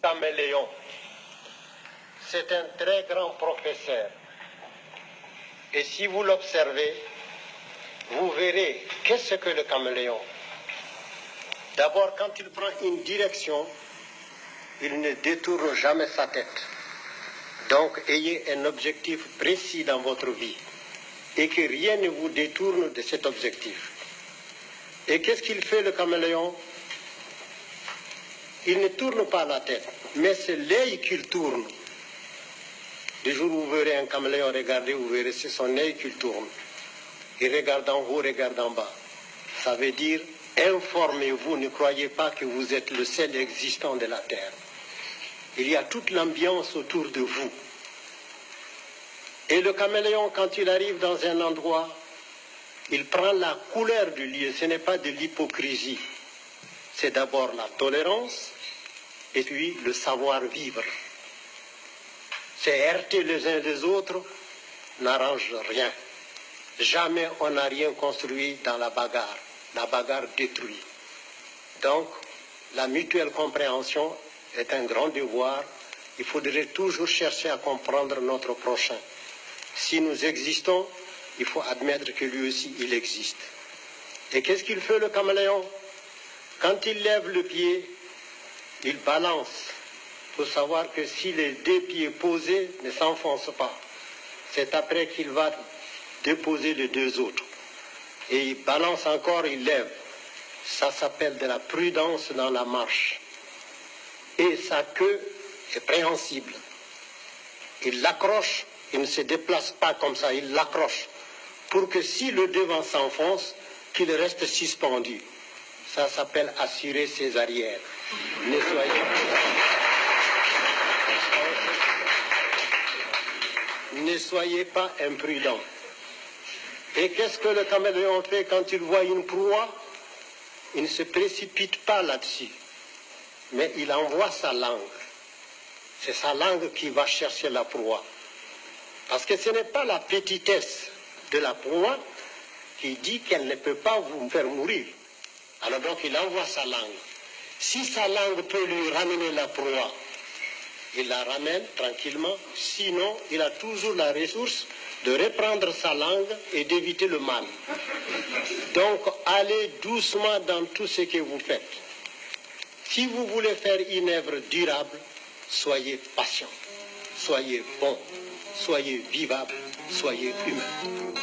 Caméléon. C'est un très grand professeur. Et si vous l'observez, vous verrez qu'est-ce que le caméléon. D'abord, quand il prend une direction, il ne détourne jamais sa tête. Donc, ayez un objectif précis dans votre vie et que rien ne vous détourne de cet objectif. Et qu'est-ce qu'il fait, le caméléon? Il ne tourne pas la tête, mais c'est l'œil qu'il tourne. Le jour où vous verrez un caméléon, regardez, vous verrez, c'est son œil qu'il tourne. Il regarde en haut, regarde en bas. Ça veut dire, informez-vous, ne croyez pas que vous êtes le seul existant de la Terre. Il y a toute l'ambiance autour de vous. Et le caméléon, quand il arrive dans un endroit, il prend la couleur du lieu. Ce n'est pas de l'hypocrisie. C'est d'abord la tolérance et puis le savoir-vivre. C'est heurter les uns les autres n'arrange rien. Jamais on n'a rien construit dans la bagarre. La bagarre détruit. Donc, la mutuelle compréhension est un grand devoir. Il faudrait toujours chercher à comprendre notre prochain. Si nous existons, il faut admettre que lui aussi, il existe. Et qu'est-ce qu'il fait, le caméléon? Quand il lève le pied, il balance. Il faut savoir que si les deux pieds posés ne s'enfoncent pas, c'est après qu'il va déposer les deux autres. Et il balance encore, il lève. Ça s'appelle de la prudence dans la marche. Et sa queue est préhensible. Il l'accroche, il ne se déplace pas comme ça, il l'accroche. Pour que si le devant s'enfonce, qu'il reste suspendu. Ça s'appelle assurer ses arrières. Ne soyez pas imprudents. Et qu'est-ce que le caméléon fait quand il voit une proie? Il ne se précipite pas là-dessus, mais il envoie sa langue. C'est sa langue qui va chercher la proie. Parce que ce n'est pas la petitesse de la proie qui dit qu'elle ne peut pas vous faire mourir. Alors donc il envoie sa langue. Si sa langue peut lui ramener la proie, il la ramène tranquillement. Sinon, il a toujours la ressource de reprendre sa langue et d'éviter le mal. Donc, allez doucement dans tout ce que vous faites. Si vous voulez faire une œuvre durable, soyez patient, soyez bon, soyez vivable, soyez humain.